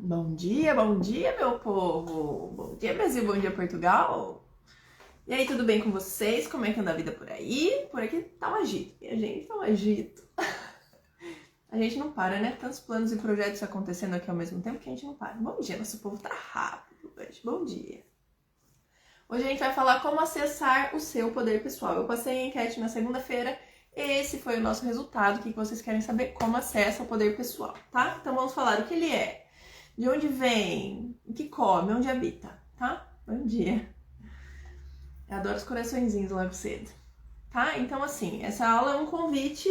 Bom dia, meu povo! Bom dia, Brasil, bom dia, Portugal! E aí, tudo bem com vocês? Como é que anda a vida por aí? Por aqui tá um agito, minha gente, tá um agito. A gente não para, né? Tantos planos e projetos acontecendo aqui ao mesmo tempo que a gente não para. Bom dia, nosso povo tá rápido hoje, bom dia! Hoje a gente vai falar como acessar o seu poder pessoal. Eu passei a enquete na segunda-feira, esse foi o nosso resultado, o que vocês querem saber? Como acessa o poder pessoal, tá? Então vamos falar o que ele é. De onde vem, o que come, onde habita, tá? Bom dia. Eu adoro os coraçõezinhos logo cedo, tá? Então, assim, essa aula é um convite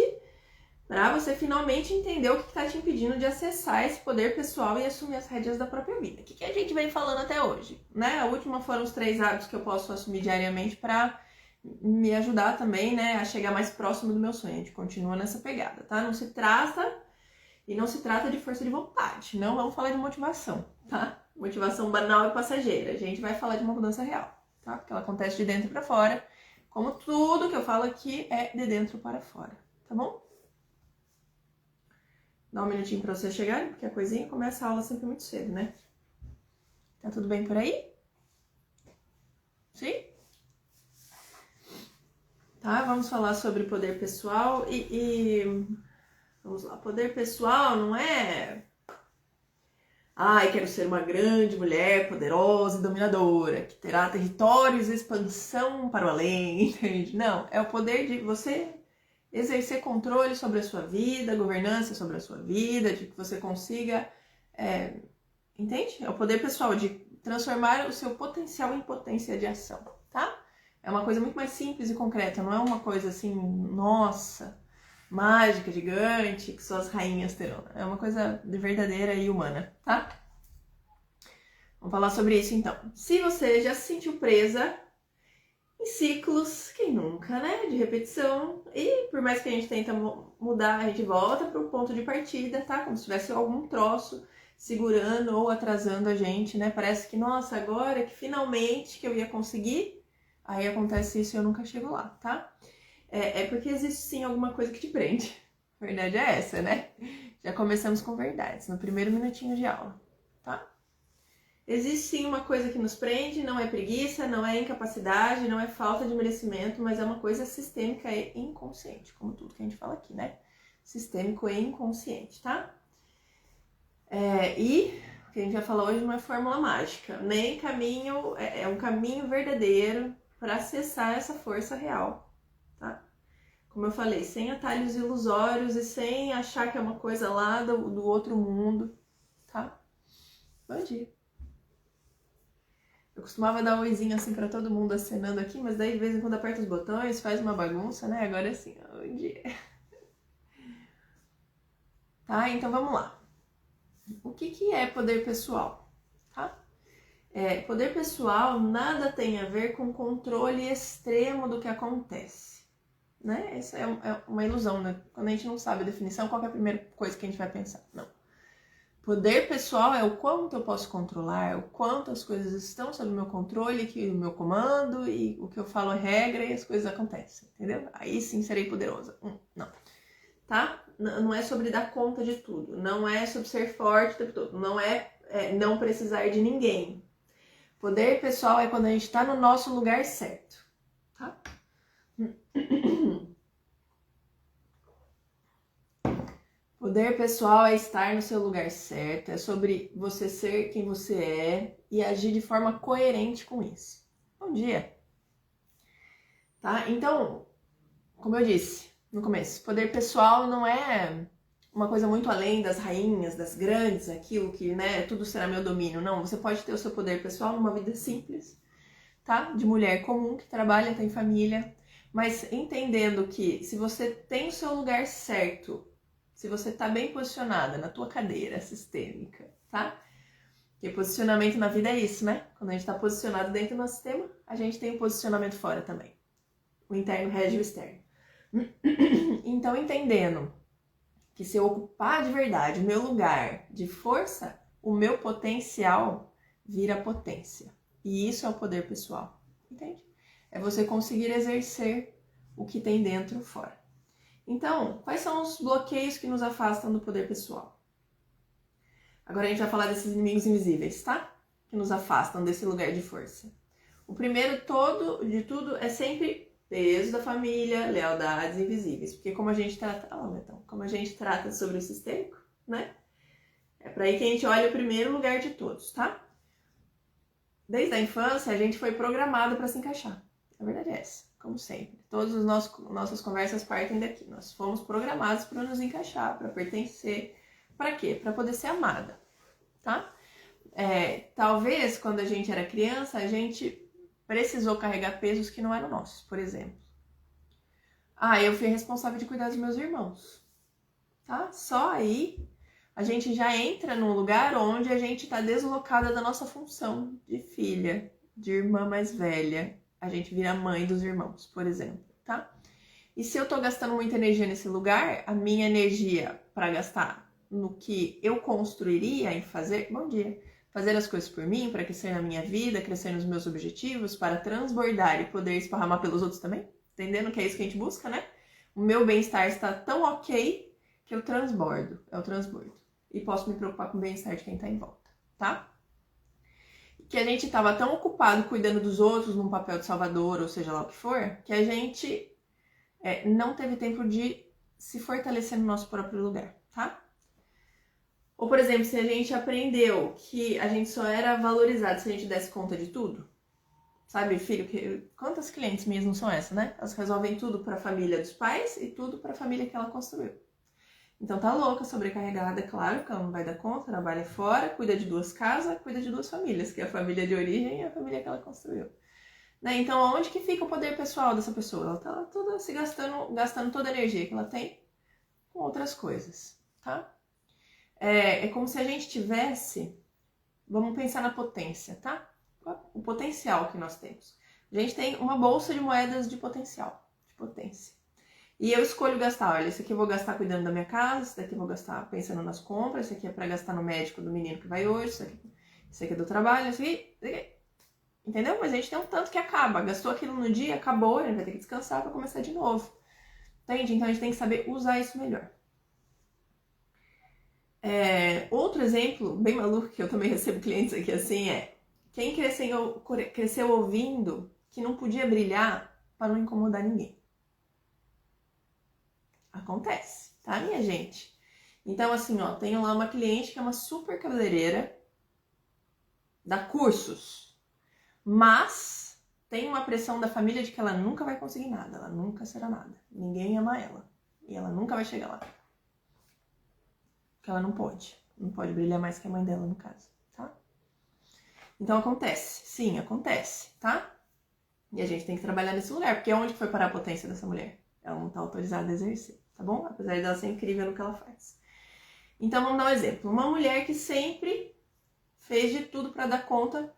para você finalmente entender o que está te impedindo de acessar esse poder pessoal e assumir as rédeas da própria vida. O que a gente vem falando até hoje, né? A última foram os 3 hábitos que eu posso assumir diariamente para me ajudar também, né, a chegar mais próximo do meu sonho. A gente continua nessa pegada, tá? Não se trata de força de vontade. Não vamos falar de motivação, tá? Motivação banal e passageira. A gente vai falar de uma mudança real, tá? Porque ela acontece de dentro para fora. Como tudo que eu falo aqui é de dentro para fora, tá bom? Dá um minutinho para vocês chegarem, porque a coisinha começa a aula sempre muito cedo, né? Tá tudo bem por aí? Sim? Tá, vamos falar sobre poder pessoal vamos lá, poder pessoal não é... Ai, quero ser uma grande mulher poderosa e dominadora, que terá territórios e expansão para o além, entende? Não, é o poder de você exercer controle sobre a sua vida, governança sobre a sua vida, de que você consiga, entende? É o poder pessoal de transformar o seu potencial em potência de ação, tá? É uma coisa muito mais simples e concreta, não é uma coisa assim, nossa, mágica, gigante, que só as rainhas terão. É uma coisa verdadeira e humana, tá? Vamos falar sobre isso então. Se você já se sentiu presa em ciclos, quem nunca, né? De repetição, e por mais que a gente tenta mudar, a gente volta para o ponto de partida, tá? Como se tivesse algum troço segurando ou atrasando a gente, né? Parece que, nossa, agora que finalmente que eu ia conseguir, aí acontece isso e eu nunca chego lá, tá? É porque existe sim alguma coisa que te prende. A verdade é essa, né? Já começamos com verdades no primeiro minutinho de aula, tá? Existe sim uma coisa que nos prende, não é preguiça, não é incapacidade, não é falta de merecimento, mas é uma coisa sistêmica e inconsciente, como tudo que a gente fala aqui, né? Sistêmico e inconsciente, tá? E o que a gente vai falar hoje não é fórmula mágica, nem caminho, é um caminho verdadeiro para acessar essa força real, tá? Como eu falei, sem atalhos ilusórios e sem achar que é uma coisa lá do outro mundo, tá? Bom dia. Eu costumava dar um oizinho assim pra todo mundo acenando aqui, mas daí de vez em quando aperta os botões, faz uma bagunça, né? Agora sim, bom dia. Tá, então vamos lá. O que é poder pessoal? Tá? Poder pessoal nada tem a ver com controle extremo do que acontece. Né? Essa é uma ilusão, né? Quando a gente não sabe a definição, qual é a primeira coisa que a gente vai pensar? Não. Poder pessoal é o quanto eu posso controlar, o quanto as coisas estão sob o meu controle, o meu comando, e o que eu falo é regra e as coisas acontecem, entendeu? Aí sim serei poderosa. Não. Tá? Não é sobre dar conta de tudo, não é sobre ser forte o tempo todo, não é não precisar de ninguém. Poder pessoal é quando a gente tá no nosso lugar certo, tá? Poder pessoal é estar no seu lugar certo, é sobre você ser quem você é e agir de forma coerente com isso. Bom dia! Tá? Então, como eu disse no começo, poder pessoal não é uma coisa muito além das rainhas, das grandes, aquilo que, né, tudo será meu domínio. Não, você pode ter o seu poder pessoal numa vida simples, tá? De mulher comum, que trabalha, tem família, mas entendendo que se você tem o seu lugar certo, se você tá bem posicionada na tua cadeira sistêmica, tá? Porque posicionamento na vida é isso, né? Quando a gente tá posicionado dentro do nosso sistema, a gente tem um posicionamento fora também. O interno rege o externo. Então, entendendo que se eu ocupar de verdade o meu lugar de força, o meu potencial vira potência. E isso é o poder pessoal, entende? É você conseguir exercer o que tem dentro fora. Então, quais são os bloqueios que nos afastam do poder pessoal? Agora a gente vai falar desses inimigos invisíveis, tá? Que nos afastam desse lugar de força. O primeiro de tudo é sempre peso da família, lealdades invisíveis. Porque como a gente trata... como a gente trata sobre o sistêmico, né? É para aí que a gente olha o primeiro lugar de todos, tá? Desde a infância, a gente foi programado para se encaixar. A verdade é essa, como sempre. Todas as nossas conversas partem daqui. Nós fomos programados para nos encaixar, para pertencer. Para quê? Para poder ser amada, tá? Talvez, quando a gente era criança, a gente precisou carregar pesos que não eram nossos, por exemplo. Eu fui responsável de cuidar dos meus irmãos, tá? Só aí a gente já entra num lugar onde a gente está deslocada da nossa função de filha, de irmã mais velha. A gente vira mãe dos irmãos, por exemplo, tá? E se eu tô gastando muita energia nesse lugar, a minha energia para gastar no que eu construiria em fazer... Bom dia! Fazer as coisas por mim, para crescer na minha vida, crescer nos meus objetivos, para transbordar e poder esparramar pelos outros também. Entendendo que é isso que a gente busca, né? O meu bem-estar está tão ok que eu transbordo. É o transbordo. E posso me preocupar com o bem-estar de quem está em volta, tá? Que a gente estava tão ocupado cuidando dos outros num papel de salvador, ou seja lá o que for, que a gente não teve tempo de se fortalecer no nosso próprio lugar, tá? Ou, por exemplo, se a gente aprendeu que a gente só era valorizado se a gente desse conta de tudo. Sabe, filho, quantas clientes minhas não são essas, né? Elas resolvem tudo para a família dos pais e tudo para a família que ela construiu. Então tá louca, sobrecarregada, é claro, que ela não vai dar conta, trabalha fora, cuida de 2 casas, cuida de 2 famílias, que é a família de origem e a família que ela construiu. Né? Então, onde que fica o poder pessoal dessa pessoa? Ela tá toda se gastando toda a energia que ela tem com outras coisas, tá? É como se a gente tivesse... Vamos pensar na potência, tá? O potencial que nós temos. A gente tem uma bolsa de moedas de potencial, de potência. E eu escolho gastar, olha, esse aqui eu vou gastar cuidando da minha casa, esse daqui eu vou gastar pensando nas compras, esse aqui é para gastar no médico do menino que vai hoje, esse aqui é do trabalho, esse aqui. Entendeu? Mas a gente tem um tanto que acaba. Gastou aquilo no dia, acabou, ele vai ter que descansar para começar de novo. Entende? Então a gente tem que saber usar isso melhor. Outro exemplo, bem maluco, que eu também recebo clientes aqui assim, quem cresceu ouvindo que não podia brilhar para não incomodar ninguém. Acontece, tá, minha gente? Então, assim, ó, tenho lá uma cliente que é uma super cabeleireira, dá cursos, mas tem uma pressão da família de que ela nunca vai conseguir nada, ela nunca será nada. Ninguém ama ela e ela nunca vai chegar lá. Porque ela não pode brilhar mais que a mãe dela, no caso, tá? Então acontece, sim, acontece, tá? E a gente tem que trabalhar nesse lugar, porque onde foi parar a potência dessa mulher? Ela não tá autorizada a exercer, tá bom? Apesar dela ser incrível no que ela faz. Então vamos dar um exemplo. Uma mulher que sempre fez de tudo para dar conta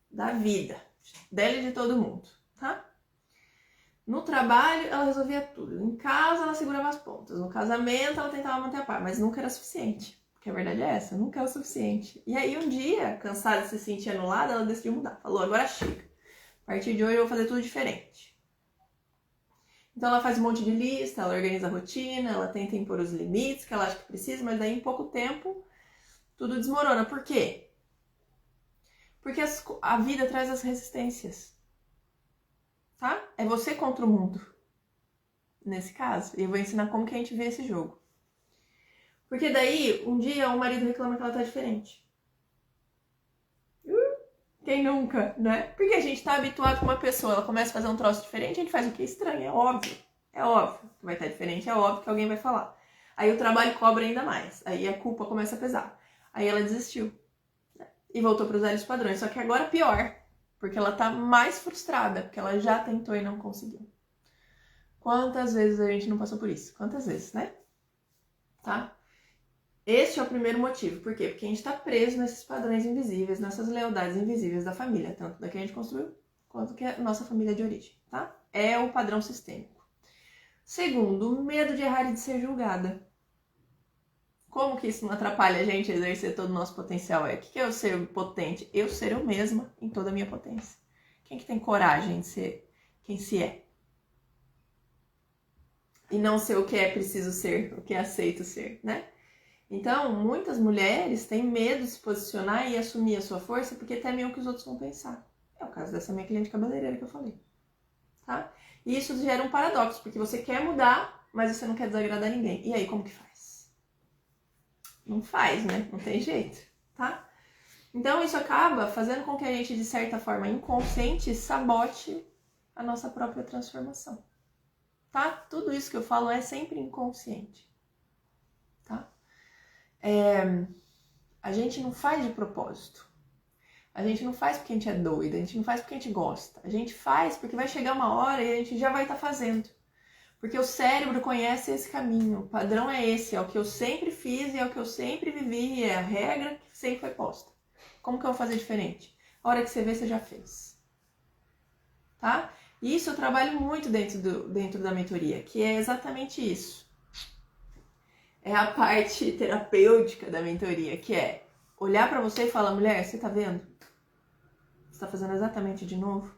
da vida, dela e de todo mundo, tá? No trabalho ela resolvia tudo. Em casa ela segurava as pontas. No casamento ela tentava manter a paz, mas nunca era suficiente. Porque a verdade é essa, nunca é o suficiente. E aí um dia, cansada de se sentir anulada, ela decidiu mudar. Falou, agora chega. A partir de hoje eu vou fazer tudo diferente. Então ela faz um monte de lista, ela organiza a rotina, ela tenta impor os limites que ela acha que precisa, mas daí em pouco tempo tudo desmorona. Por quê? Porque a vida traz as resistências, tá? É você contra o mundo, nesse caso. E eu vou ensinar como que a gente vê esse jogo. Porque daí, um dia o marido reclama que ela tá diferente. Quem nunca, né? Porque a gente tá habituado com uma pessoa, ela começa a fazer um troço diferente, a gente faz o que é estranho, é óbvio. É óbvio que vai estar diferente, é óbvio que alguém vai falar. Aí o trabalho cobra ainda mais, aí a culpa começa a pesar. Aí ela desistiu, né? E voltou para os velhos padrões, só que agora pior, porque ela tá mais frustrada, porque ela já tentou e não conseguiu. Quantas vezes a gente não passou por isso? Quantas vezes, né? Tá? Este é o primeiro motivo. Por quê? Porque a gente está preso nesses padrões invisíveis, nessas lealdades invisíveis da família, tanto da que a gente construiu, quanto que é a nossa família de origem, tá? É o padrão sistêmico. Segundo, o medo de errar e de ser julgada. Como que isso não atrapalha a gente a exercer todo o nosso potencial? O que é eu ser potente? Eu ser eu mesma em toda a minha potência. Quem que tem coragem de ser quem se é? E não ser o que é preciso ser, o que é aceito ser, né? Então, muitas mulheres têm medo de se posicionar e assumir a sua força porque temem o que os outros vão pensar. É o caso dessa minha cliente cabeleireira que eu falei, tá? E isso gera um paradoxo, porque você quer mudar, mas você não quer desagradar ninguém. E aí, como que faz? Não faz, né? Não tem jeito, tá? Então, isso acaba fazendo com que a gente, de certa forma inconsciente, sabote a nossa própria transformação, tá? Tudo isso que eu falo é sempre inconsciente, tá? A gente não faz de propósito. A gente não faz porque a gente é doida, a gente não faz porque a gente gosta. A gente faz porque vai chegar uma hora e a gente já vai estar fazendo. Porque o cérebro conhece esse caminho, o padrão é esse, é o que eu sempre fiz e é o que eu sempre vivi, é a regra que sempre foi posta. Como que eu vou fazer diferente? A hora que você vê, você já fez. Tá? E isso eu trabalho muito dentro da mentoria, que é exatamente isso. É a parte terapêutica da mentoria, que é olhar pra você e falar, mulher, você tá vendo? Você tá fazendo exatamente de novo?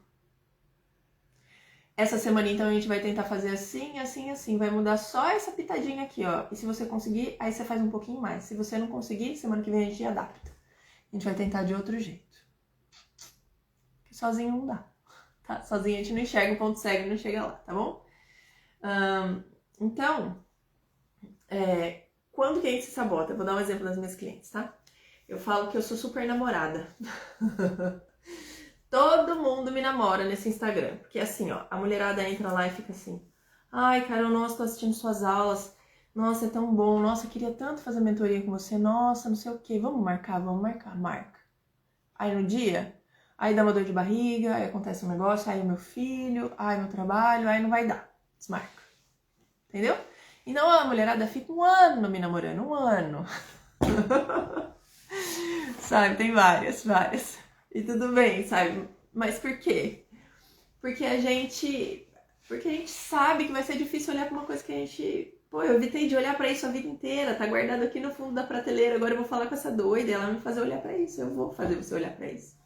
Essa semana, então, a gente vai tentar fazer assim, assim, assim. Vai mudar só essa pitadinha aqui, ó. E se você conseguir, aí você faz um pouquinho mais. Se você não conseguir, semana que vem a gente adapta. A gente vai tentar de outro jeito. Porque sozinho não dá, tá? Sozinho a gente não enxerga o ponto cego e não chega lá, tá bom? Então, quando que a gente se sabota? Eu vou dar um exemplo das minhas clientes, tá? Eu falo que eu sou super namorada. Todo mundo me namora nesse Instagram. Porque assim, ó, a mulherada entra lá e fica assim. Ai, Carol, nossa, tô assistindo suas aulas. Nossa, é tão bom. Nossa, eu queria tanto fazer mentoria com você. Nossa, não sei o quê. Vamos marcar. Marca. Aí no dia, aí dá uma dor de barriga, aí acontece um negócio, aí meu filho, aí meu trabalho, aí não vai dar. Desmarca. Entendeu? Então a mulherada fica um ano me namorando, um ano. Sabe, tem várias. E tudo bem, sabe? Mas por quê? Porque a gente sabe que vai ser difícil olhar pra uma coisa que a gente... Pô, eu evitei de olhar pra isso a vida inteira, tá guardado aqui no fundo da prateleira, agora eu vou falar com essa doida e ela vai me fazer olhar pra isso, eu vou fazer você olhar pra isso.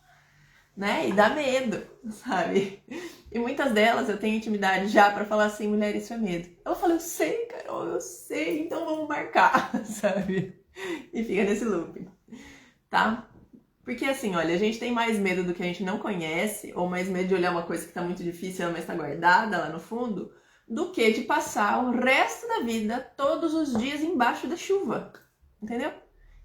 Né? E dá medo, sabe? E muitas delas eu tenho intimidade já pra falar assim, mulher, isso é medo. Ela fala, eu sei, Carol, eu sei, então vamos marcar, sabe? E fica nesse loop, tá? Porque assim, olha, a gente tem mais medo do que a gente não conhece, ou mais medo de olhar uma coisa que tá muito difícil, mas tá guardada lá no fundo, do que de passar o resto da vida, todos os dias, embaixo da chuva. Entendeu?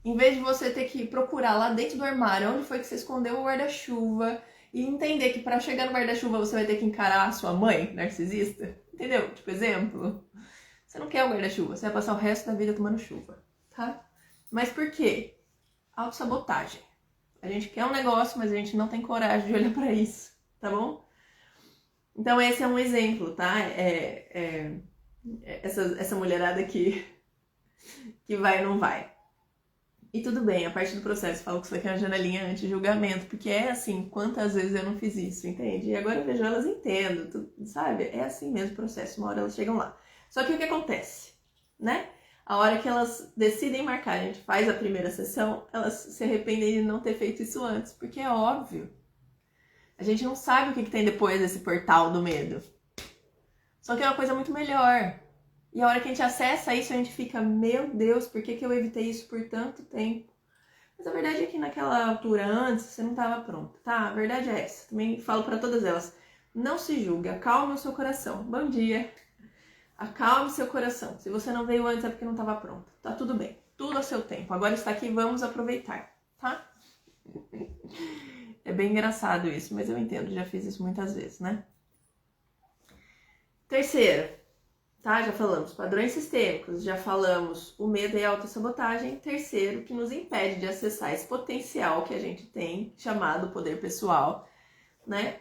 Em vez de você ter que procurar lá dentro do armário onde foi que você escondeu o guarda-chuva e entender que para chegar no guarda-chuva você vai ter que encarar a sua mãe narcisista. Entendeu? Tipo, exemplo. Você não quer o guarda-chuva, você vai passar o resto da vida tomando chuva, tá? Mas por quê? Autossabotagem. A gente quer um negócio, mas a gente não tem coragem de olhar pra isso, tá bom? Então esse é um exemplo, tá? Essa mulherada que vai ou não vai. E tudo bem, a parte do processo, falo que isso aqui é uma janelinha anti-julgamento, porque é assim, quantas vezes eu não fiz isso, entende? E agora eu vejo elas entendo, sabe? É assim mesmo o processo, uma hora elas chegam lá. Só que o que acontece, né? A hora que elas decidem marcar, a gente faz a primeira sessão, elas se arrependem de não ter feito isso antes, porque é óbvio. A gente não sabe o que tem depois desse portal do medo. Só que é uma coisa muito melhor. E a hora que a gente acessa isso, a gente fica, meu Deus, por que eu evitei isso por tanto tempo? Mas a verdade é que naquela altura antes, você não estava pronta, tá? A verdade é essa. Também falo para todas elas, não se julgue, acalme o seu coração. Bom dia. Acalme seu coração. Se você não veio antes é porque não estava pronta. Tá tudo bem. Tudo a seu tempo. Agora está aqui, vamos aproveitar, tá? É bem engraçado isso, mas eu entendo. Já fiz isso muitas vezes, né? Terceiro, tá? Já falamos padrões sistêmicos, já falamos o medo e a autossabotagem. Terceiro, que nos impede de acessar esse potencial que a gente tem, chamado poder pessoal, né?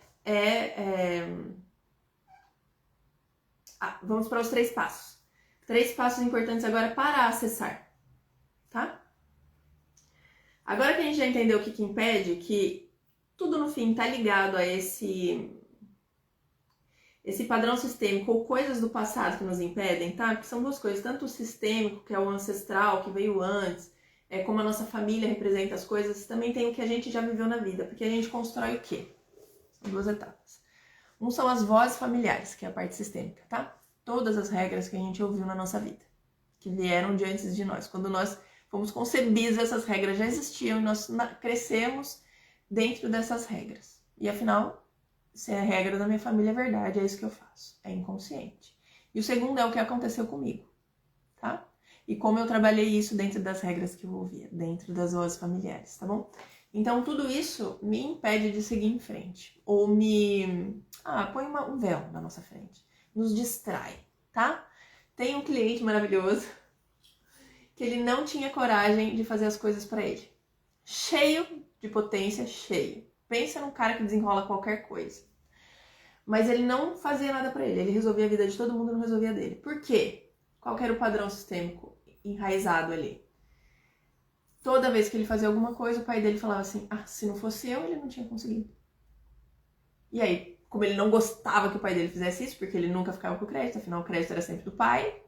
Vamos para os 3 passos. 3 passos importantes agora para acessar, tá? Agora que a gente já entendeu o que impede, que tudo no fim tá ligado a esse padrão sistêmico ou coisas do passado que nos impedem, tá? Porque são duas coisas, tanto o sistêmico, que é o ancestral, que veio antes, como a nossa família representa as coisas, também tem o que a gente já viveu na vida, porque a gente constrói o quê? São 2 etapas. Um são as vozes familiares, que é a parte sistêmica, tá? Todas as regras que a gente ouviu na nossa vida, que vieram de antes de nós. Quando nós fomos concebidos, essas regras já existiam e nós crescemos dentro dessas regras. E afinal, se é a regra da minha família é verdade, é isso que eu faço. É inconsciente. E o segundo é o que aconteceu comigo, tá? E como eu trabalhei isso dentro das regras que eu ouvia, dentro das vozes familiares, tá bom? Então, tudo isso me impede de seguir em frente. Ou me... põe um véu na nossa frente. Nos distrai, tá? Tem um cliente maravilhoso que ele não tinha coragem de fazer as coisas pra ele. Cheio de potência, cheio. Pensa num cara que desenrola qualquer coisa. Mas ele não fazia nada pra ele. Ele resolvia a vida de todo mundo, não resolvia a dele. Por quê? Qual que era o padrão sistêmico enraizado ali? Toda vez que ele fazia alguma coisa, o pai dele falava assim, se não fosse eu, ele não tinha conseguido. E aí, como ele não gostava que o pai dele fizesse isso, porque ele nunca ficava com o crédito, afinal o crédito era sempre do pai,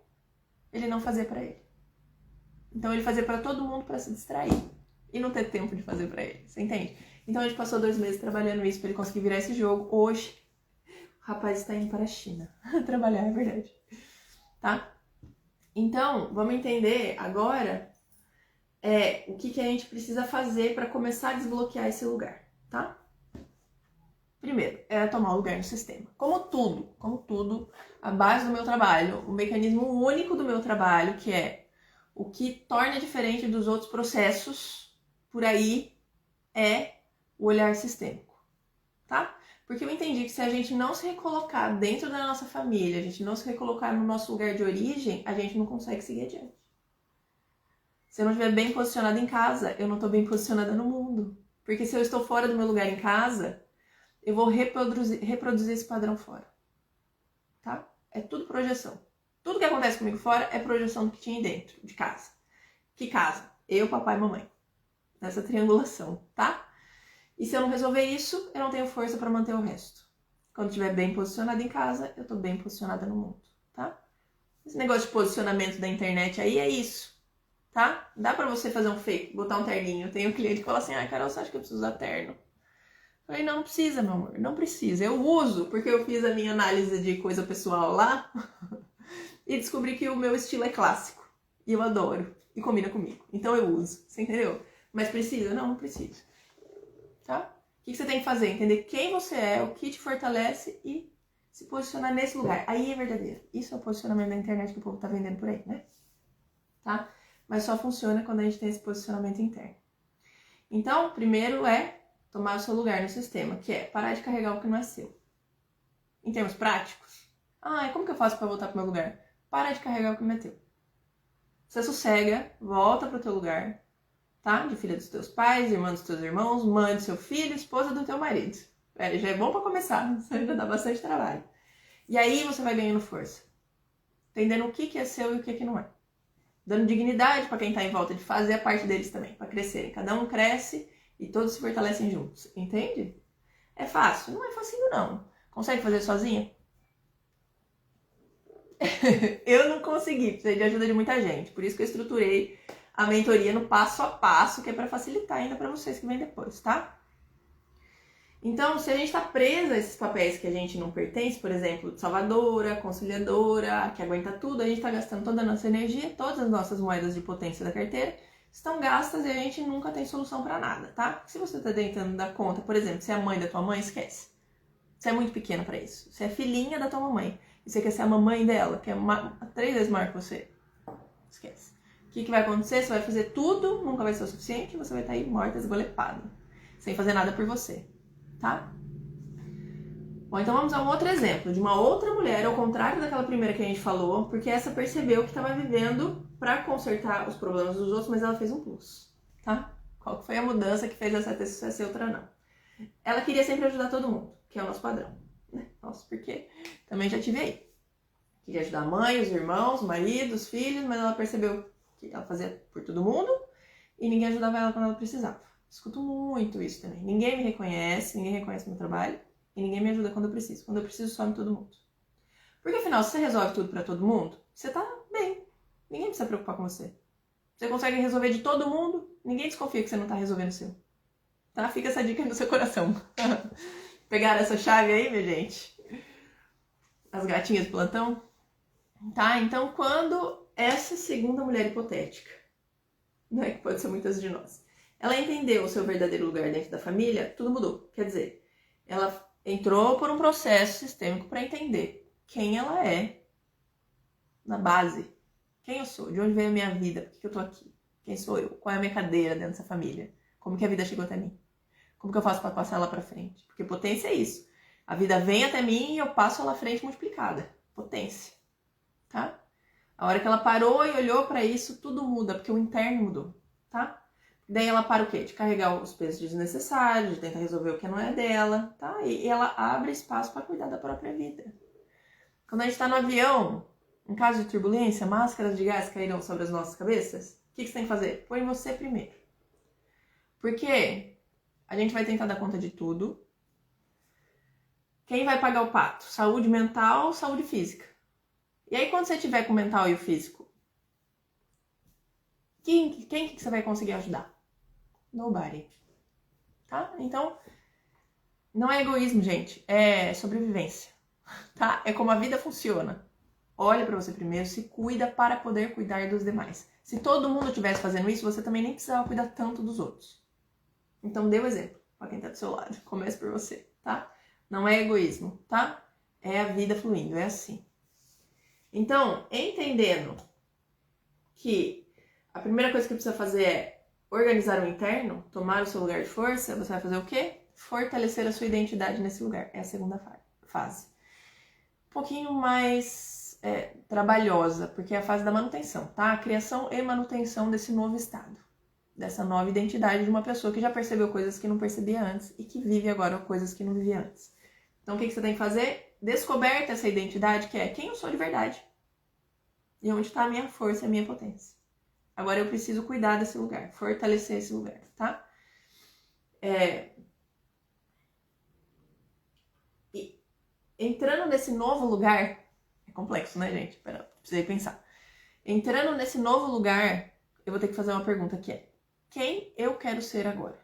ele não fazia pra ele. Então ele fazia pra todo mundo pra se distrair e não ter tempo de fazer pra ele, você entende? Então a gente passou 2 meses trabalhando isso pra ele conseguir virar esse jogo. Hoje, o rapaz está indo para a China trabalhar, é verdade, tá? Então, vamos entender agora o que a gente precisa fazer para começar a desbloquear esse lugar, tá? Primeiro, é tomar lugar no sistema. Como tudo, a base do meu trabalho, o mecanismo único do meu trabalho, que é o que torna diferente dos outros processos por aí, é o olhar sistêmico, tá? Porque eu entendi que se a gente não se recolocar dentro da nossa família, a gente não se recolocar no nosso lugar de origem, a gente não consegue seguir adiante. Se eu não estiver bem posicionada em casa, eu não estou bem posicionada no mundo. Porque se eu estou fora do meu lugar em casa, eu vou reproduzir esse padrão fora. Tá? É tudo projeção. Tudo que acontece comigo fora é projeção do que tinha dentro, de casa. Que casa? Eu, papai e mamãe. Nessa triangulação, tá? E se eu não resolver isso, eu não tenho força para manter o resto. Quando estiver bem posicionada em casa, eu tô bem posicionada no mundo, tá? Esse negócio de posicionamento da internet aí é isso, tá? Dá pra você fazer um fake, botar um terninho. Tem um cliente que fala assim, Carol, você acha que eu preciso usar terno? Eu falei, não precisa, meu amor, não precisa. Eu uso, porque eu fiz a minha análise de coisa pessoal lá e descobri que o meu estilo é clássico. E eu adoro, e combina comigo. Então eu uso, você entendeu? Mas precisa? Não, não precisa. Tá? O que você tem que fazer? Entender quem você é, o que te fortalece e se posicionar nesse lugar. Aí é verdadeiro. Isso é o posicionamento da internet que o povo tá vendendo por aí, né? Tá? Mas só funciona quando a gente tem esse posicionamento interno. Então, primeiro é tomar o seu lugar no sistema, que é parar de carregar o que não é seu. Em termos práticos, como que eu faço para voltar pro meu lugar? Para de carregar o que não é teu. Você sossega, volta pro teu lugar, tá? De filha dos teus pais, irmã dos teus irmãos, mãe do seu filho, esposa do teu marido. Já é bom pra começar, isso ainda dá bastante trabalho. E aí você vai ganhando força. Entendendo o que é seu e o que não é. Dando dignidade pra quem tá em volta de fazer a parte deles também, pra crescerem. Cada um cresce e todos se fortalecem juntos. Entende? É fácil? Não é facinho, não. Consegue fazer sozinha? Eu não consegui, precisei de ajuda de muita gente. Por isso que eu estruturei a mentoria no passo a passo, que é para facilitar ainda para vocês que vêm depois, tá? Então, se a gente está presa a esses papéis que a gente não pertence, por exemplo, salvadora, conciliadora, que aguenta tudo, a gente está gastando toda a nossa energia, todas as nossas moedas de potência da carteira estão gastas e a gente nunca tem solução para nada, tá? Se você está tentando dar conta, por exemplo, se é a mãe da tua mãe, esquece. Você é muito pequena para isso. Você é filhinha da tua mamãe e você quer ser a mamãe dela, que é 3 vezes maior que você. Esquece. O que vai acontecer? Você vai fazer tudo, nunca vai ser o suficiente, e você vai estar aí morta, esgolepada, sem fazer nada por você, tá? Bom, então vamos a um outro exemplo, de uma outra mulher, ao contrário daquela primeira que a gente falou, porque essa percebeu que estava vivendo para consertar os problemas dos outros, mas ela fez um plus, tá? Qual que foi a mudança que fez essa ter sucesso e outra não? Ela queria sempre ajudar todo mundo, que é o nosso padrão, né? Nossa, porque também já tive aí. Queria ajudar a mãe, os irmãos, o marido, os filhos, mas ela percebeu que ela fazia por todo mundo e ninguém ajudava ela quando ela precisava. Escuto muito isso também. Ninguém me reconhece, ninguém reconhece meu trabalho e ninguém me ajuda quando eu preciso. Quando eu preciso, some todo mundo. Porque afinal, se você resolve tudo pra todo mundo, você tá bem. Ninguém precisa se preocupar com você. Você consegue resolver de todo mundo, ninguém desconfia que você não tá resolvendo o seu. Tá? Fica essa dica aí no seu coração. Pegaram essa chave aí, minha gente? As gatinhas do plantão? Tá? Então, quando essa segunda mulher hipotética né, que pode ser muitas de nós. Ela entendeu o seu verdadeiro lugar dentro da família, tudo mudou. Quer dizer, ela entrou por um processo sistêmico para entender quem ela é na base. Quem eu sou, de onde veio a minha vida, por que eu tô aqui, quem sou eu, qual é a minha cadeira dentro dessa família, como que a vida chegou até mim, como que eu faço para passar ela para frente. Porque potência é isso. A vida vem até mim e eu passo ela à frente multiplicada. Potência, tá? A hora que ela parou e olhou para isso, tudo muda, porque o interno mudou, tá? Daí ela para o quê? De carregar os pesos desnecessários, de tentar resolver o que não é dela, tá? E ela abre espaço para cuidar da própria vida. Quando a gente está no avião, em caso de turbulência, máscaras de gás caíram sobre as nossas cabeças, o que você tem que fazer? Põe você primeiro. Porque a gente vai tentar dar conta de tudo. Quem vai pagar o pato? Saúde mental, saúde física. E aí, quando você tiver com o mental e o físico, quem que você vai conseguir ajudar? Nobody. Tá? Então, não é egoísmo, gente. É sobrevivência. Tá? É como a vida funciona. Olha pra você primeiro, se cuida para poder cuidar dos demais. Se todo mundo estivesse fazendo isso, você também nem precisava cuidar tanto dos outros. Então, dê o exemplo pra quem tá do seu lado. Comece por você, tá? Não é egoísmo, tá? É a vida fluindo, é assim. Então, entendendo que a primeira coisa que precisa fazer é organizar o interno, tomar o seu lugar de força, você vai fazer o quê? Fortalecer a sua identidade nesse lugar. É a segunda fase. Um pouquinho mais trabalhosa, porque é a fase da manutenção, tá? A criação e manutenção desse novo estado, dessa nova identidade de uma pessoa que já percebeu coisas que não percebia antes e que vive agora coisas que não vivia antes. Então, o que você tem que fazer? Descoberta essa identidade, que é quem eu sou de verdade. E onde está a minha força e a minha potência. Agora eu preciso cuidar desse lugar, fortalecer esse lugar, tá? E entrando nesse novo lugar, é complexo, né, gente? Precisei pensar. Entrando nesse novo lugar, eu vou ter que fazer uma pergunta que é: quem eu quero ser agora?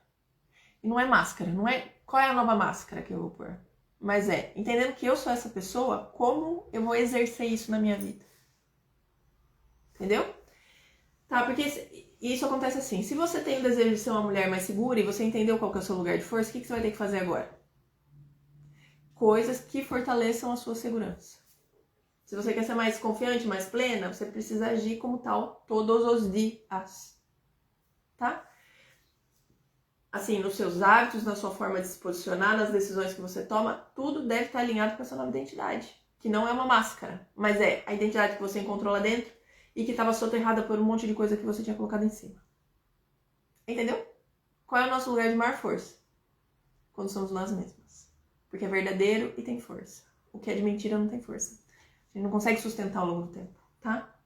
E não é máscara, não é qual é a nova máscara que eu vou pôr. Mas entendendo que eu sou essa pessoa, como eu vou exercer isso na minha vida? Entendeu? Tá, porque isso acontece assim. Se você tem o desejo de ser uma mulher mais segura e você entendeu qual que é o seu lugar de força, o que você vai ter que fazer agora? Coisas que fortaleçam a sua segurança. Se você quer ser mais confiante, mais plena, você precisa agir como tal todos os dias. Tá? Assim, nos seus hábitos, na sua forma de se posicionar, nas decisões que você toma, tudo deve estar alinhado com essa nova identidade. Que não é uma máscara, mas é a identidade que você encontrou lá dentro e que estava soterrada por um monte de coisa que você tinha colocado em cima. Entendeu? Qual é o nosso lugar de maior força? Quando somos nós mesmas. Porque é verdadeiro e tem força. O que é de mentira não tem força. A gente não consegue sustentar ao longo do tempo, tá?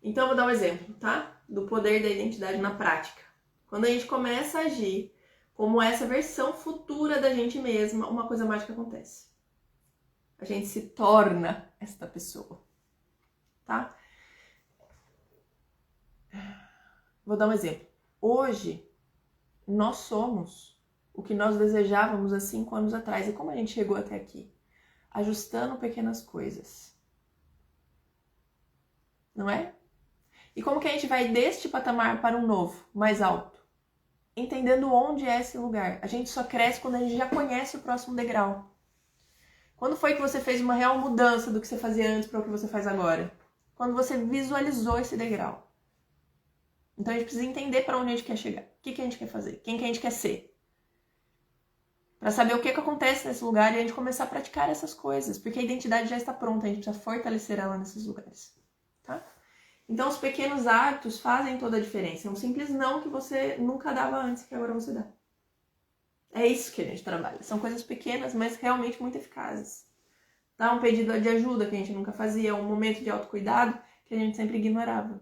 Então, eu vou dar um exemplo, tá? Do poder da identidade na prática. Quando a gente começa a agir como essa versão futura da gente mesma, uma coisa mágica acontece. A gente se torna esta pessoa, tá? Vou dar um exemplo. Hoje, nós somos o que nós desejávamos há 5 anos atrás. E como a gente chegou até aqui? Ajustando pequenas coisas. Não é? E como que a gente vai deste patamar para um novo, mais alto? Entendendo onde é esse lugar. A gente só cresce quando a gente já conhece o próximo degrau. Quando foi que você fez uma real mudança do que você fazia antes para o que você faz agora? Quando você visualizou esse degrau. Então a gente precisa entender para onde a gente quer chegar. O que a gente quer fazer? Quem que a gente quer ser? Para saber o que acontece nesse lugar e a gente começar a praticar essas coisas. Porque a identidade já está pronta, a gente precisa fortalecer ela nesses lugares. Tá? Então os pequenos hábitos fazem toda a diferença. É um simples não que você nunca dava antes, que agora você dá. É isso que a gente trabalha. São coisas pequenas, mas realmente muito eficazes. Tá? Um pedido de ajuda que a gente nunca fazia, um momento de autocuidado que a gente sempre ignorava.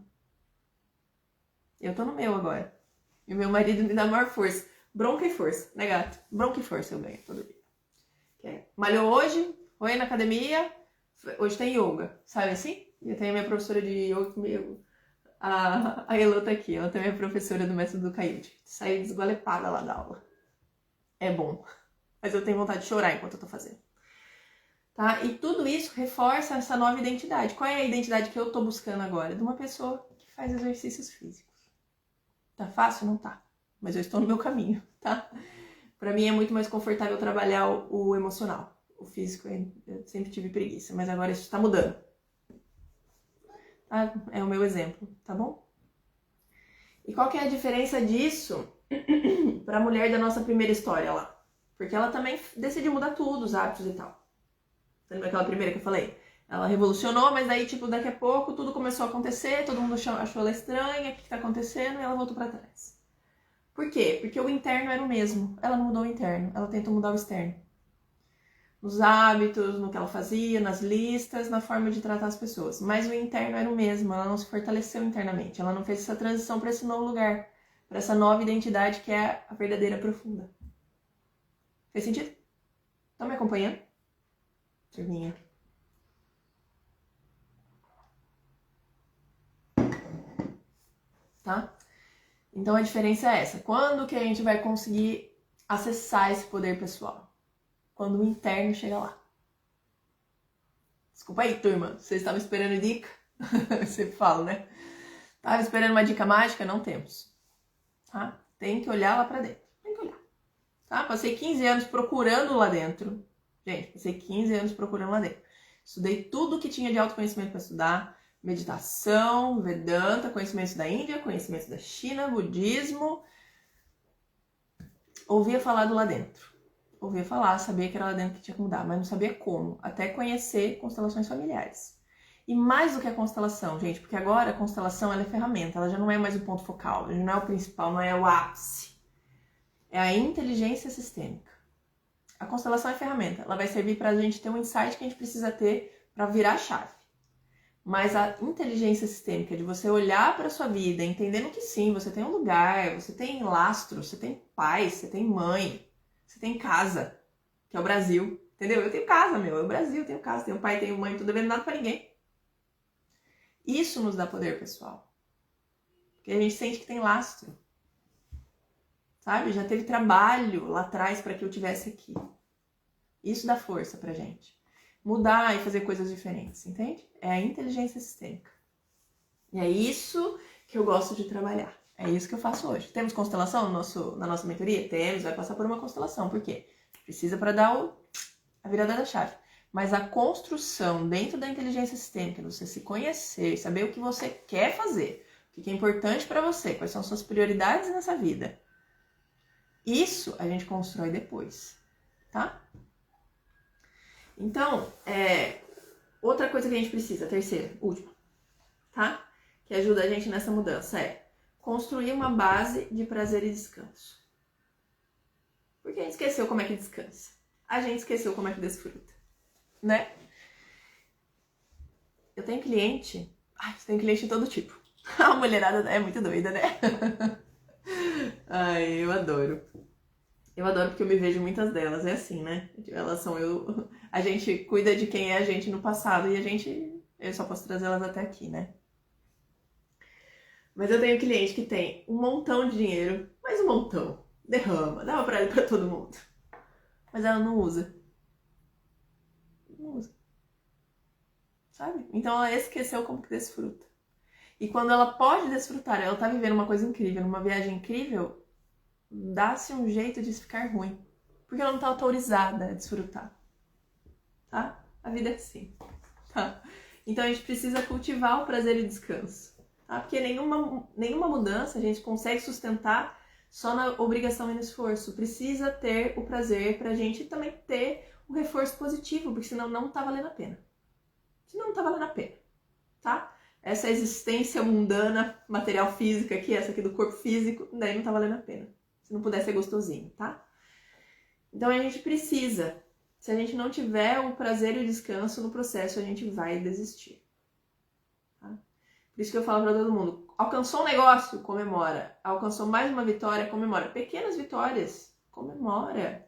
Eu tô no meu agora. E o meu marido me dá maior força. Bronca e força, né, gato? Bronca e força eu ganho todo dia. Malhou hoje, foi na academia, hoje tem yoga, sabe assim? Eu tenho a minha professora de yoga comigo. A Elô tá aqui, ela também é professora do método do Kaiute. Saiu desgualepada lá da aula. É bom. Mas eu tenho vontade de chorar enquanto eu tô fazendo. Tá? E tudo isso reforça essa nova identidade. Qual é a identidade que eu tô buscando agora? De uma pessoa que faz exercícios físicos. Tá fácil? Não tá. Mas eu estou no meu caminho, tá? Pra mim é muito mais confortável trabalhar o emocional. O físico eu sempre tive preguiça, mas agora isso tá mudando. Tá? É o meu exemplo, tá bom? E qual que é a diferença disso pra mulher da nossa primeira história lá? Porque ela também decidiu mudar tudo, os hábitos e tal. Lembra aquela primeira que eu falei? Ela revolucionou, mas daí, tipo, daqui a pouco tudo começou a acontecer, todo mundo achou ela estranha, o que tá acontecendo, e ela voltou pra trás. Por quê? Porque o interno era o mesmo. Ela não mudou o interno, ela tentou mudar o externo. Nos hábitos, no que ela fazia, nas listas, na forma de tratar as pessoas. Mas o interno era o mesmo, ela não se fortaleceu internamente, ela não fez essa transição para esse novo lugar, para essa nova identidade que é a verdadeira profunda. Fez sentido? Estão me acompanhando? Turminha. Tá? Então a diferença é essa. Quando que a gente vai conseguir acessar esse poder pessoal? Quando o interno chega lá. Desculpa aí, turma. Vocês estavam esperando dica? Eu sempre falo, né? Tava esperando uma dica mágica? Não temos. Tá? Tem que olhar lá pra dentro. Tem que olhar. Tá? Passei 15 anos procurando lá dentro. Gente, passei 15 anos procurando lá dentro. Estudei tudo que tinha de autoconhecimento para estudar. Meditação, Vedanta, conhecimentos da Índia, conhecimentos da China, budismo. Ouvia falar do lá dentro. Ouvia falar, sabia que era lá dentro que tinha que mudar, mas não sabia como. Até conhecer constelações familiares. E mais do que a constelação, gente, porque agora a constelação ela é ferramenta, ela já não é mais o ponto focal, já não é o principal, não é o ápice. É a inteligência sistêmica. A constelação é ferramenta, ela vai servir para a gente ter um insight que a gente precisa ter para virar a chave. Mas a inteligência sistêmica de você olhar para a sua vida, entendendo que sim, você tem um lugar, você tem lastro, você tem pai, você tem mãe, você tem casa, que é o Brasil, entendeu? Eu tenho casa, meu, é o Brasil, eu tenho casa, tenho pai, tenho mãe, não tô devendo nada para ninguém. Isso nos dá poder pessoal. Porque a gente sente que tem lastro. Sabe? Já teve trabalho lá atrás para que eu tivesse aqui. Isso dá força pra gente. Mudar e fazer coisas diferentes, entende? É a inteligência sistêmica. E é isso que eu gosto de trabalhar. É isso que eu faço hoje. Temos constelação na nossa mentoria? Temos, vai passar por uma constelação. Por quê? Precisa para dar a virada da chave. Mas a construção dentro da inteligência sistêmica, você se conhecer, saber o que você quer fazer, o que é importante para você, quais são suas prioridades nessa vida. Isso a gente constrói depois, tá? Então, outra coisa que a gente precisa, terceira, última, tá? Que ajuda a gente nessa mudança é construir uma base de prazer e descanso. Porque a gente esqueceu como é que descansa. A gente esqueceu como é que desfruta, né? Eu tenho cliente de todo tipo. A mulherada é muito doida, né? Ai, eu adoro. Eu adoro porque eu me vejo em muitas delas, é assim, né? Elas são eu. A gente cuida de quem é a gente no passado e eu só posso trazê-las até aqui, né? Mas eu tenho cliente que tem um montão de dinheiro, mas um montão. Derrama, dá pra ele pra todo mundo. Mas ela não usa. Não usa. Sabe? Então ela esqueceu como que desfruta. E quando ela pode desfrutar, ela tá vivendo uma coisa incrível, numa viagem incrível, dá-se um jeito de ficar ruim. Porque ela não tá autorizada a desfrutar. Tá? A vida é assim. Tá? Então a gente precisa cultivar o prazer e o descanso. Tá? Porque nenhuma mudança a gente consegue sustentar só na obrigação e no esforço. Precisa ter o prazer pra gente também ter um reforço positivo, porque senão não tá valendo a pena. Senão não tá valendo a pena. Tá? Essa existência mundana, material física aqui, essa aqui do corpo físico, daí não tá valendo a pena. Se não puder ser gostosinho, tá? Então a gente precisa. Se a gente não tiver o prazer e o descanso no processo, a gente vai desistir. Tá? Por isso que eu falo pra todo mundo, alcançou um negócio, comemora. Alcançou mais uma vitória, comemora. Pequenas vitórias, comemora.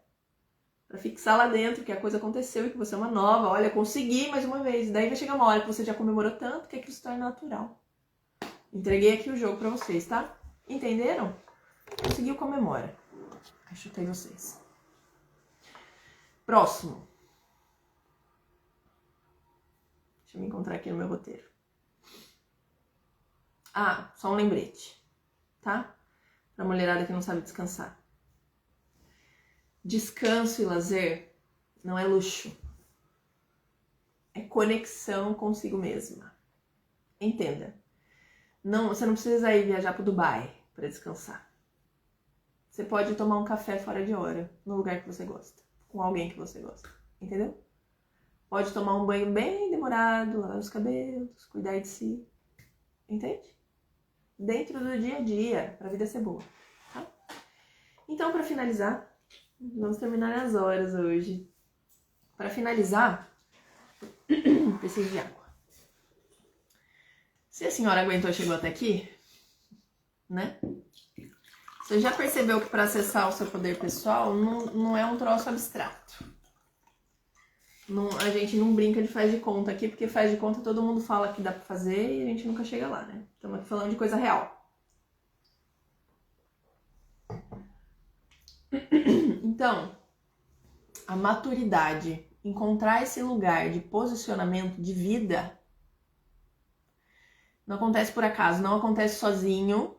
Pra fixar lá dentro que a coisa aconteceu e que você é uma nova. Olha, consegui mais uma vez. E daí vai chegar uma hora que você já comemorou tanto que aquilo se torna natural. Entreguei aqui o jogo pra vocês, tá? Entenderam? Conseguiu, comemora. Aí chutei vocês. Próximo. Deixa eu me encontrar aqui no meu roteiro. Ah, só um lembrete, tá? pra mulherada que não sabe descansar. Descanso e lazer não é luxo. É conexão consigo mesma. Entenda. Não, você não precisa ir viajar pro Dubai para descansar. Você pode tomar um café fora de hora, no lugar que você gosta, com alguém que você gosta. Entendeu? Pode tomar um banho bem demorado, lavar os cabelos, cuidar de si. Entende? Dentro do dia a dia, pra vida ser boa. Tá? Então, para finalizar, vamos terminar as horas hoje. Para finalizar, preciso de água. Se a senhora aguentou e chegou até aqui, né? Você já percebeu que para acessar o seu poder pessoal não é um troço abstrato. A gente não brinca de faz de conta aqui, porque faz de conta todo mundo fala que dá pra fazer e a gente nunca chega lá, né? Estamos aqui falando de coisa real. Então, a maturidade, encontrar esse lugar de posicionamento de vida, não acontece por acaso, não acontece sozinho,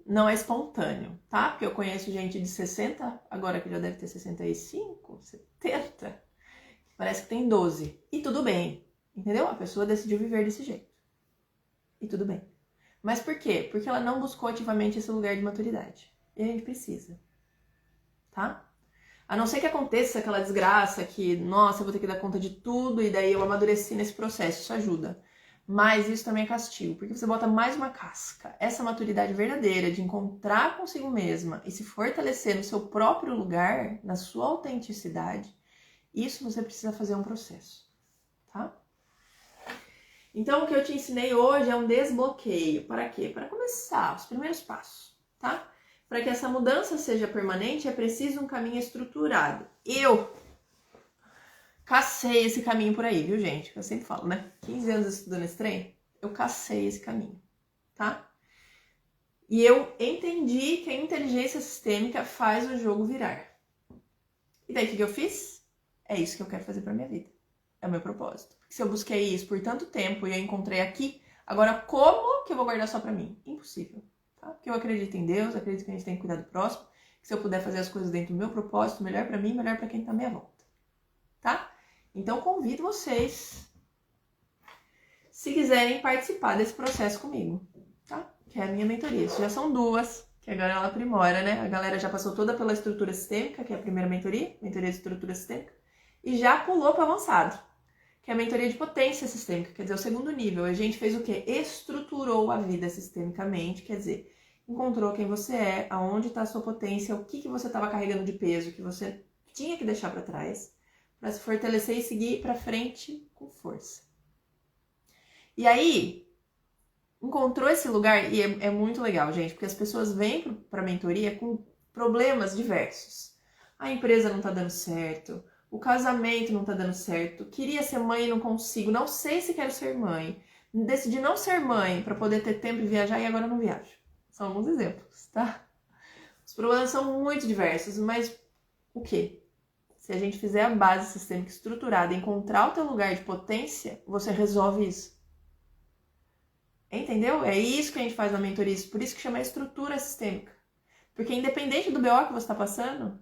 não é espontâneo, tá? Porque eu conheço gente de 60, agora que já deve ter 65, 70, parece que tem 12. E tudo bem, entendeu? A pessoa decidiu viver desse jeito. E tudo bem. Mas por quê? Porque ela não buscou ativamente esse lugar de maturidade. E a gente precisa, tá? A não ser que aconteça aquela desgraça que, nossa, eu vou ter que dar conta de tudo e daí eu amadureci nesse processo, isso ajuda. Mas isso também é castigo, porque você bota mais uma casca. Essa maturidade verdadeira de encontrar consigo mesma e se fortalecer no seu próprio lugar, na sua autenticidade, isso você precisa fazer um processo, tá? Então, o que eu te ensinei hoje é um desbloqueio. Para quê? Para começar, os primeiros passos, tá? Para que essa mudança seja permanente, é preciso um caminho estruturado. Eu cacei esse caminho por aí, viu, gente? Eu sempre falo, né? 15 anos estudando esse trem, eu cacei esse caminho, tá? E eu entendi que a inteligência sistêmica faz o jogo virar. E daí, o que eu fiz? É isso que eu quero fazer pra minha vida. É o meu propósito. Porque se eu busquei isso por tanto tempo e eu encontrei aqui, agora como que eu vou guardar só pra mim? Impossível, tá? Porque eu acredito em Deus, acredito que a gente tem que cuidar do próximo, que se eu puder fazer as coisas dentro do meu propósito, melhor pra mim, melhor pra quem tá à minha volta, tá? Então, convido vocês, se quiserem participar desse processo comigo, tá? Que é a minha mentoria. Isso já são 2, que agora ela aprimora, né? A galera já passou toda pela estrutura sistêmica, que é a primeira mentoria de estrutura sistêmica, e já pulou para avançado, que é a mentoria de potência sistêmica, quer dizer, o segundo nível. A gente fez o quê? Estruturou a vida sistemicamente, quer dizer, encontrou quem você é, aonde está a sua potência, o que você estava carregando de peso, que você tinha que deixar para trás, para se fortalecer e seguir para frente com força. E aí, encontrou esse lugar, e é muito legal, gente, porque as pessoas vêm para a mentoria com problemas diversos. A empresa não tá dando certo, o casamento não tá dando certo, queria ser mãe e não consigo, não sei se quero ser mãe, decidi não ser mãe para poder ter tempo de viajar e agora não viajo. São alguns exemplos, tá? Os problemas são muito diversos, mas o quê? Se a gente fizer a base sistêmica estruturada, encontrar o teu lugar de potência, você resolve isso. Entendeu? É isso que a gente faz na mentoria, por isso que chama estrutura sistêmica. Porque independente do BO que você está passando,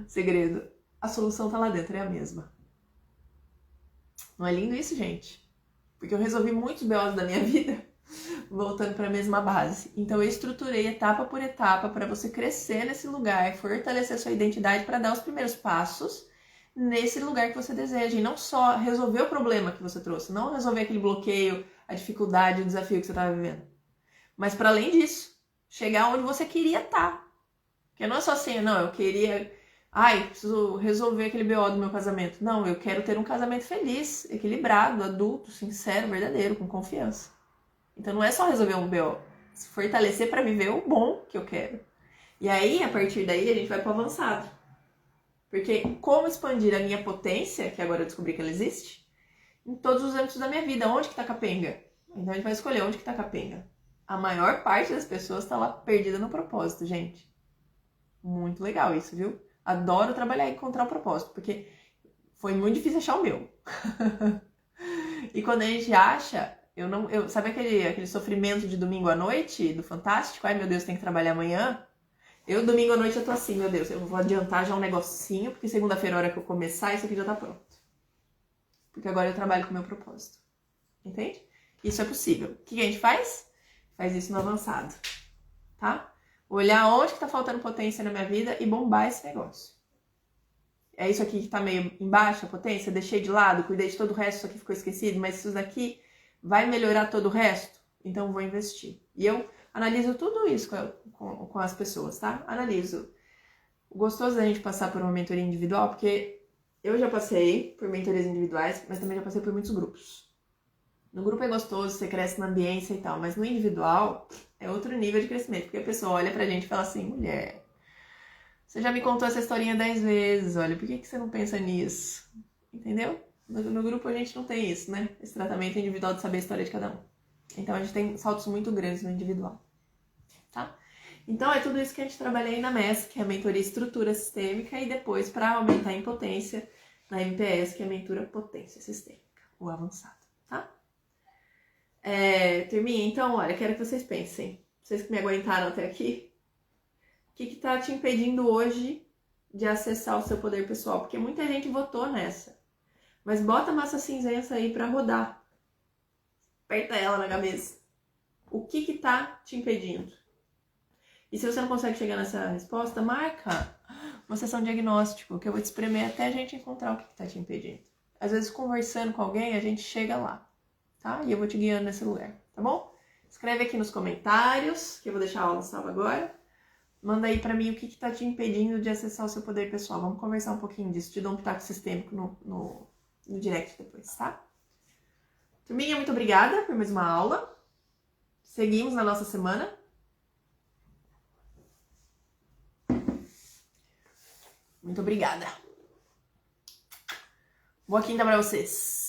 segredo, a solução tá lá dentro, é a mesma. Não é lindo isso, gente? Porque eu resolvi muitos BOs da minha vida voltando para a mesma base. Então eu estruturei etapa por etapa para você crescer nesse lugar, fortalecer a sua identidade para dar os primeiros passos nesse lugar que você deseja. E não só resolver o problema que você trouxe, não resolver aquele bloqueio, a dificuldade, o desafio que você estava vivendo. Mas para além disso, chegar onde você queria estar. Porque não é só assim, não, eu queria... preciso resolver aquele BO do meu casamento. Não, eu quero ter um casamento feliz, equilibrado, adulto, sincero, verdadeiro, com confiança. Então não é só resolver um BO, se fortalecer para viver o bom que eu quero. E aí, a partir daí, a gente vai para o avançado. Porque como expandir a minha potência, que agora eu descobri que ela existe, em todos os âmbitos da minha vida. Onde que tá capenga? Então a gente vai escolher onde que tá capenga. A maior parte das pessoas tá lá perdida no propósito, gente. Muito legal isso, viu? Adoro trabalhar e encontrar o propósito, porque foi muito difícil achar o meu. E quando a gente acha, Sabe aquele sofrimento de domingo à noite, do Fantástico? Ai, meu Deus, tem que trabalhar amanhã. Domingo à noite, eu tô assim, meu Deus, eu vou adiantar já um negocinho, porque segunda-feira, a hora que eu começar, isso aqui já tá pronto. Porque agora eu trabalho com o meu propósito. Entende? Isso é possível. O que a gente faz? Faz isso no avançado. Tá? Olhar onde que tá faltando potência na minha vida e bombar esse negócio. É isso aqui que tá meio embaixo, a potência, deixei de lado, cuidei de todo o resto, isso aqui ficou esquecido, mas isso daqui vai melhorar todo o resto? Então vou investir. E eu analiso tudo isso com as pessoas, tá? Analiso. O gostoso da gente passar por uma mentoria individual, porque eu já passei por mentorias individuais, mas também já passei por muitos grupos. No grupo é gostoso, você cresce na ambiência e tal, mas no individual é outro nível de crescimento, porque a pessoa olha pra gente e fala assim, mulher, você já me contou essa historinha 10 vezes, olha, por que você não pensa nisso? Entendeu? No grupo a gente não tem isso, né? Esse tratamento individual de saber a história de cada um. Então a gente tem saltos muito grandes no individual, tá? Então é tudo isso que a gente trabalha aí na MES, que é a mentoria estrutura sistêmica, e depois para aumentar em potência na MPS, que é a mentoria potência sistêmica, o avançado, tá? Turminha, então, olha, quero que vocês pensem, vocês que me aguentaram até aqui, o que tá te impedindo hoje de acessar o seu poder pessoal? Porque muita gente votou nessa, mas bota a massa cinzenta aí pra rodar, aperta ela na cabeça. O que tá te impedindo? E se você não consegue chegar nessa resposta, marca uma sessão de diagnóstico, que eu vou te espremer até a gente encontrar o que tá te impedindo. Às vezes, conversando com alguém, a gente chega lá, tá? E eu vou te guiando nesse lugar, tá bom? Escreve aqui nos comentários, que eu vou deixar a aula salva agora. Manda aí pra mim o que tá te impedindo de acessar o seu poder pessoal. Vamos conversar um pouquinho disso. Te dou um pitaco sistêmico no direct depois, tá? Turminha, muito obrigada por mais uma aula. Seguimos na nossa semana. Muito obrigada. Boa quinta pra vocês.